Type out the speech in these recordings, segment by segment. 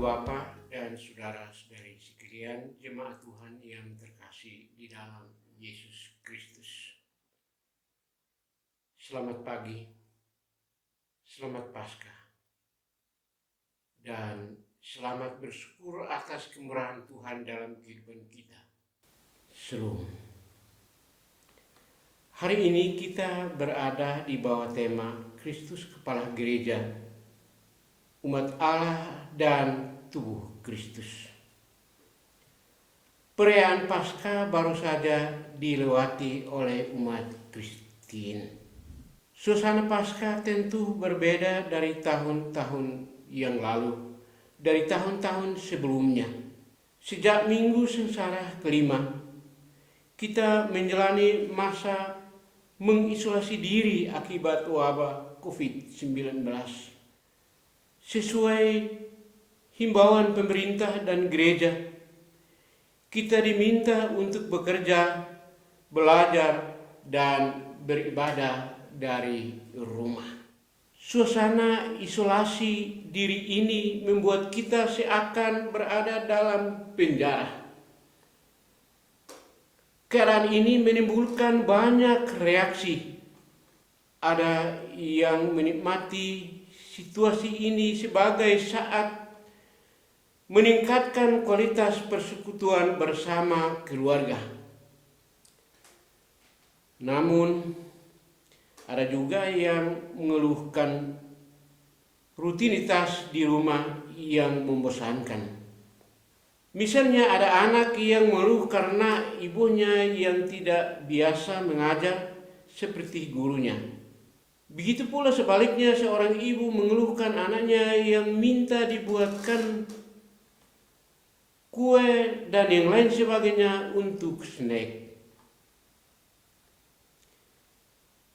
Bapak dan saudara-saudari sekalian, jemaat Tuhan yang terkasih di dalam Yesus Kristus. Selamat pagi, selamat Paskah, dan selamat bersyukur atas kemurahan Tuhan dalam kehidupan kita. Shalom. Hari ini kita berada di bawah tema Kristus Kepala Gereja, umat Allah dan tubuh Kristus. Perayaan Paskah baru saja dilewati oleh umat Kristen. Suasana Paskah tentu berbeda dari tahun-tahun yang lalu, dari tahun-tahun sebelumnya. Sejak Minggu Sengsara kelima, kita menjalani masa mengisolasi diri akibat wabah COVID-19. Sesuai himbauan pemerintah dan gereja, kita diminta untuk bekerja, belajar, dan beribadah dari rumah. Suasana isolasi diri ini membuat kita seakan berada dalam penjara. Keadaan ini menimbulkan banyak reaksi. Ada yang menikmati situasi ini sebagai saat meningkatkan kualitas persekutuan bersama keluarga. Namun, ada juga yang mengeluhkan rutinitas di rumah yang membosankan. Misalnya ada anak yang mengeluh karena ibunya yang tidak biasa mengajar seperti gurunya. Begitu pula sebaliknya, seorang ibu mengeluhkan anaknya yang minta dibuatkan kue dan yang lain sebagainya untuk snack.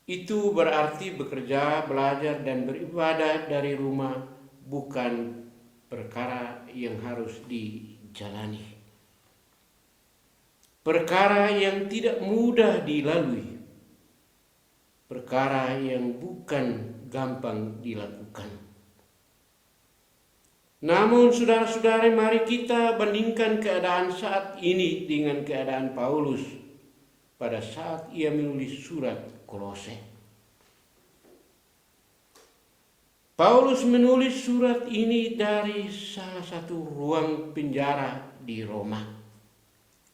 Itu berarti bekerja, belajar, dan beribadah dari rumah bukan perkara yang harus dijalani. Perkara yang tidak mudah dilalui. Perkara yang bukan gampang dilakukan. Namun saudara-saudara, mari kita bandingkan keadaan saat ini dengan keadaan Paulus pada saat ia menulis surat Kolose. Paulus menulis surat ini dari salah satu ruang penjara di Roma.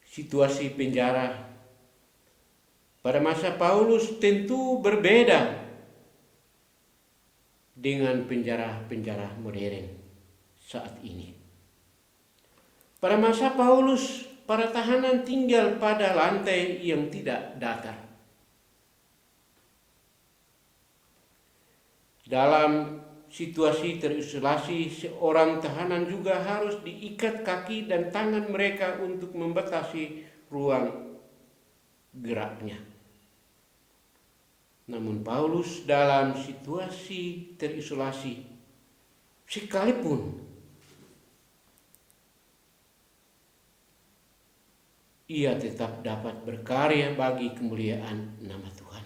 Situasi penjara pada masa Paulus tentu berbeda dengan penjara-penjara modern saat ini. Pada masa Paulus, para tahanan tinggal pada lantai yang tidak datar. Dalam situasi terisolasi, seorang tahanan juga harus diikat kaki dan tangan mereka untuk membatasi ruang geraknya. Namun Paulus dalam situasi terisolasi, sekalipun ia tetap dapat berkarya bagi kemuliaan nama Tuhan.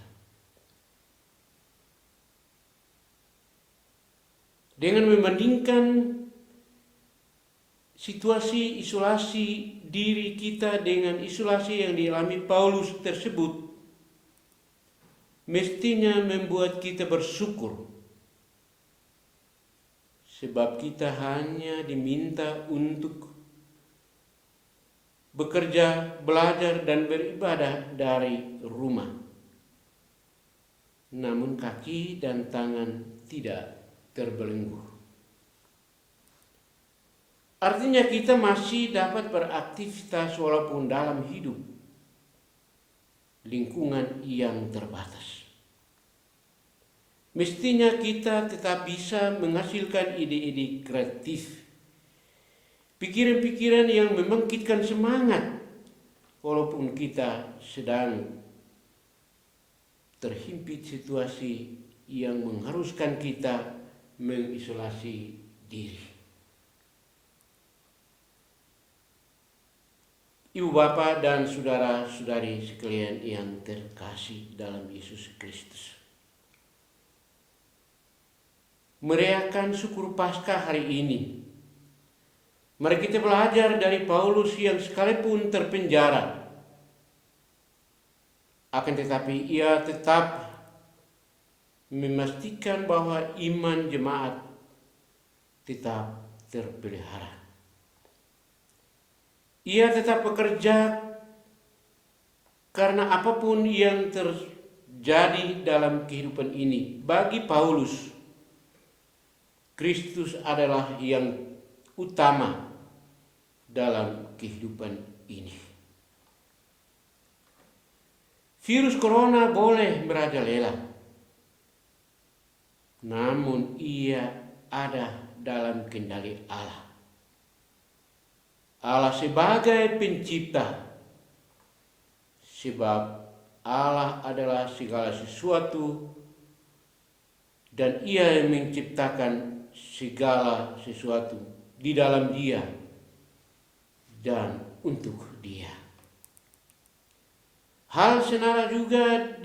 Dengan membandingkan situasi isolasi diri kita dengan isolasi yang dialami Paulus tersebut, mestinya membuat kita bersyukur. Sebab kita hanya diminta untuk bekerja, belajar, dan beribadah dari rumah. Namun kaki dan tangan tidak terbelenggu. Artinya kita masih dapat beraktivitas walaupun dalam hidup lingkungan yang terbatas. Mestinya kita tetap bisa menghasilkan ide-ide kreatif, pikiran-pikiran yang membangkitkan semangat walaupun kita sedang terhimpit situasi yang mengharuskan kita mengisolasi diri. Ibu bapa dan saudara-saudari sekalian yang terkasih dalam Yesus Kristus, merayakan syukur Paskah hari ini Mari kita belajar dari Paulus yang sekalipun terpenjara, akan tetapi ia tetap memastikan bahwa iman jemaat tetap terpelihara. Ia tetap bekerja karena apapun yang terjadi dalam kehidupan ini, bagi Paulus, Kristus adalah yang utama dalam kehidupan ini. Virus corona boleh merajalela, namun ia ada dalam kendali Allah. Allah sebagai pencipta, sebab Allah adalah segala sesuatu dan ia yang menciptakan segala sesuatu di dalam Dia dan untuk Dia. Hal senada juga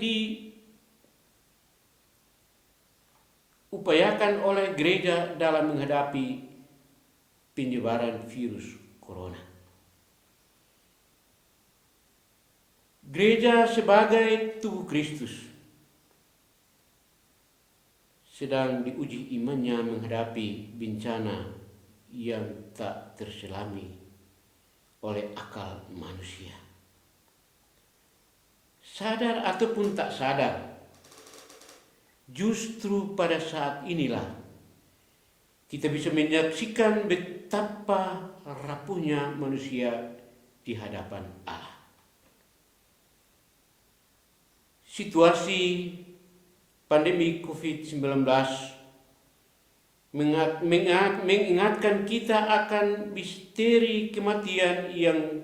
diupayakan oleh gereja dalam menghadapi penyebaran virus corona. Gereja sebagai tubuh Kristus sedang diuji imannya menghadapi bencana yang tak terselami oleh akal manusia. Sadar ataupun tak sadar, justru pada saat inilah kita bisa menyaksikan betapa rapuhnya manusia di hadapan Allah. Situasi pandemi COVID-19 mengingatkan kita akan misteri kematian yang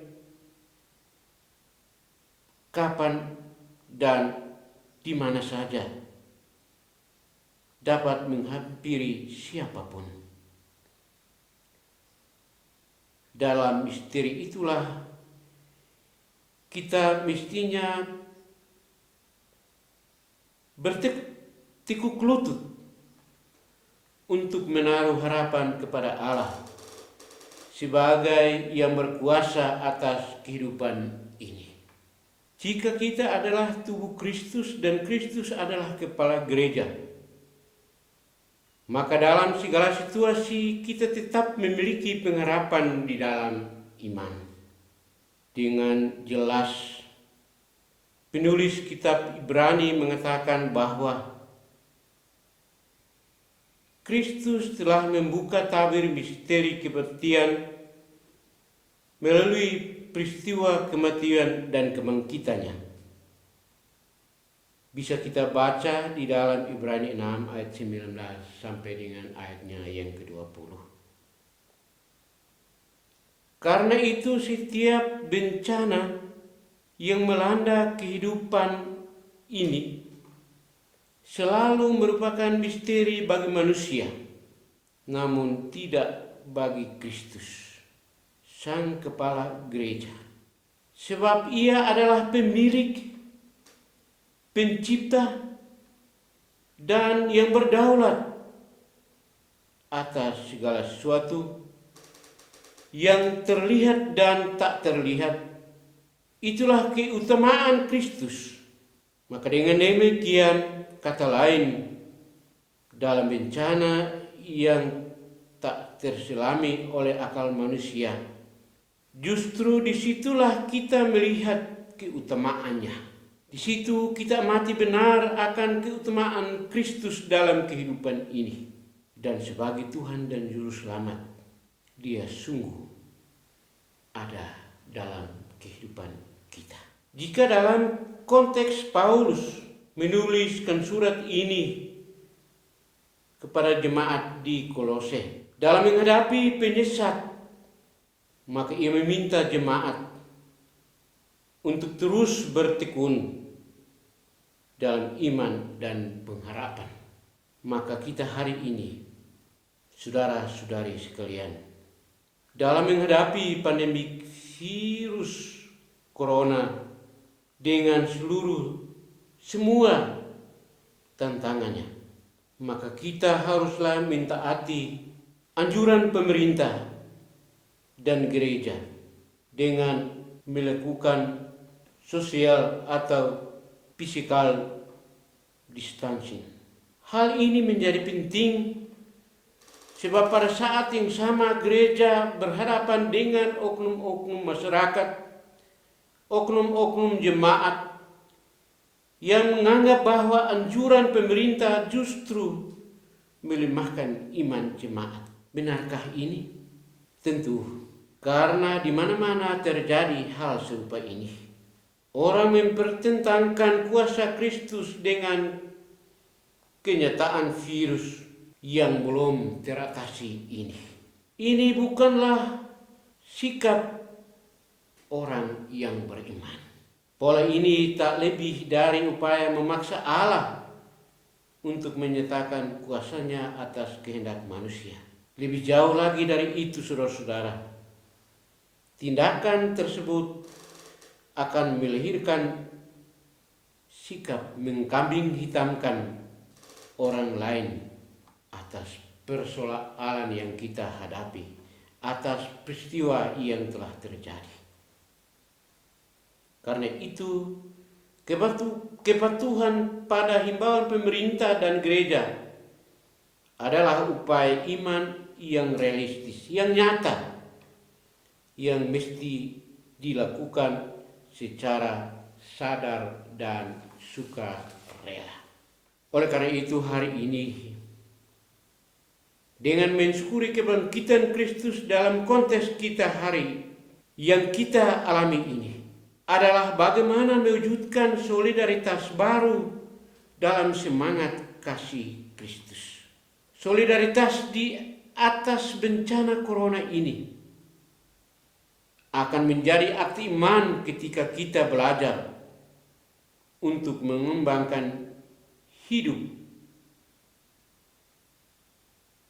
kapan dan di mana saja dapat menghampiri siapapun. Dalam misteri itulah kita mestinya bertekuk lutut untuk menaruh harapan kepada Allah sebagai yang berkuasa atas kehidupan ini. Jika kita adalah tubuh Kristus dan Kristus adalah kepala gereja, maka dalam segala situasi kita tetap memiliki pengharapan di dalam iman. Dengan jelas, penulis kitab Ibrani mengatakan bahwa Kristus telah membuka tabir misteri kebaktian melalui peristiwa kematian dan kebangkitannya. Bisa kita baca di dalam Ibrani 6 ayat 19 sampai dengan ayatnya yang ke-20. Karena itu setiap bencana yang melanda kehidupan ini selalu merupakan misteri bagi manusia, namun tidak bagi Kristus, Sang Kepala Gereja. Sebab Ia adalah pemilik, pencipta, dan yang berdaulat atas segala sesuatu yang terlihat dan tak terlihat. Itulah keutamaan Kristus. Maka dengan demikian, kata lain, dalam bencana yang tak terselami oleh akal manusia, justru disitulah kita melihat keutamaannya. Di situ kita mati benar akan keutamaan Kristus dalam kehidupan ini. Dan sebagai Tuhan dan Juru Selamat, Dia sungguh ada dalam kehidupan kita. Jika dalam konteks Paulus menuliskan surat ini kepada jemaat di Kolose dalam menghadapi penyesat, maka ia meminta jemaat untuk terus bertekun dalam iman dan pengharapan. Maka kita hari ini, saudara-saudari sekalian, dalam menghadapi pandemi virus corona dengan semua tantangannya, maka kita haruslah mentaati anjuran pemerintah dan gereja dengan melakukan sosial atau physical distancing. Hal ini menjadi penting sebab pada saat yang sama gereja berhadapan dengan oknum-oknum masyarakat, oknum-oknum jemaat yang menganggap bahwa anjuran pemerintah justru melemahkan iman jemaat. Benarkah ini? Tentu, karena di mana-mana terjadi hal serupa ini. Orang mempertentangkan kuasa Kristus dengan kenyataan virus yang belum teratasi ini. Ini bukanlah sikap orang yang beriman. Pola ini tak lebih dari upaya memaksa Allah untuk menyatakan kuasanya atas kehendak manusia. Lebih jauh lagi dari itu, saudara-saudara, tindakan tersebut akan melahirkan sikap mengkambing hitamkan orang lain atas persoalan yang kita hadapi, atas peristiwa yang telah terjadi. Karena itu, kepatuhan pada himbauan pemerintah dan gereja adalah upaya iman yang realistis, yang nyata, yang mesti dilakukan secara sadar dan sukarela. Oleh karena itu hari ini, dengan mensyukuri kebangkitan Kristus dalam konteks kita hari yang kita alami ini, adalah bagaimana mewujudkan solidaritas baru dalam semangat kasih Kristus. Solidaritas di atas bencana corona ini akan menjadi arti iman ketika kita belajar untuk mengembangkan hidup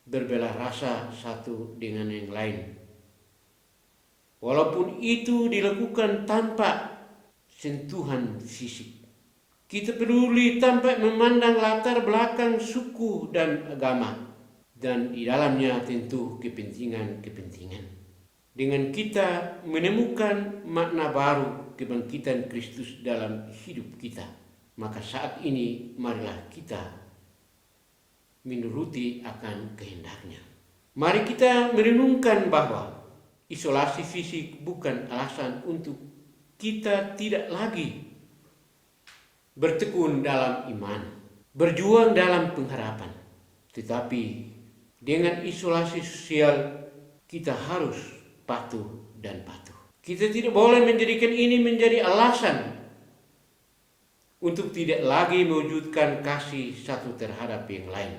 berbelah rasa satu dengan yang lain. Walaupun itu dilakukan tanpa sentuhan fisik. Kita peduli tanpa memandang latar belakang suku dan agama, dan di dalamnya tentu kepentingan-kepentingan. Dengan kita menemukan makna baru kebangkitan Kristus dalam hidup kita, maka saat ini marilah kita menuruti akan kehendaknya. Mari kita merenungkan bahwa isolasi fisik bukan alasan untuk kita tidak lagi bertekun dalam iman, berjuang dalam pengharapan. Tetapi dengan isolasi sosial kita harus patuh dan patuh. Kita tidak boleh menjadikan ini menjadi alasan untuk tidak lagi mewujudkan kasih satu terhadap yang lain.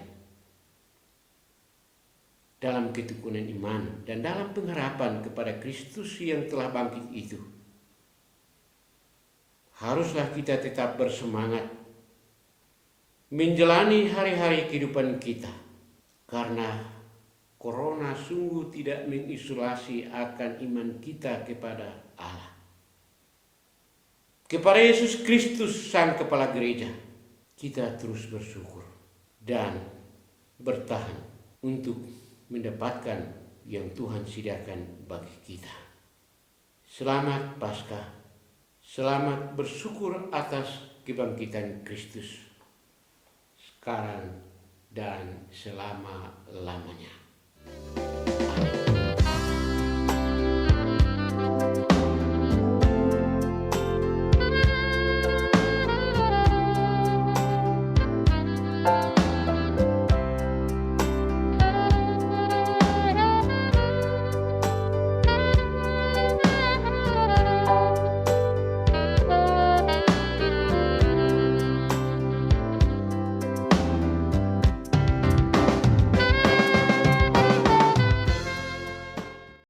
Dalam ketekunan iman dan dalam pengharapan kepada Kristus yang telah bangkit itu, haruslah kita tetap bersemangat menjalani hari-hari kehidupan kita, karena corona sungguh tidak mengisolasi akan iman kita kepada Allah, kepada Yesus Kristus Sang Kepala Gereja. Kita terus bersyukur dan bertahan untuk mendapatkan yang Tuhan sediakan bagi kita. Selamat Paskah. Selamat bersyukur atas kebangkitan Kristus sekarang dan selama-lamanya.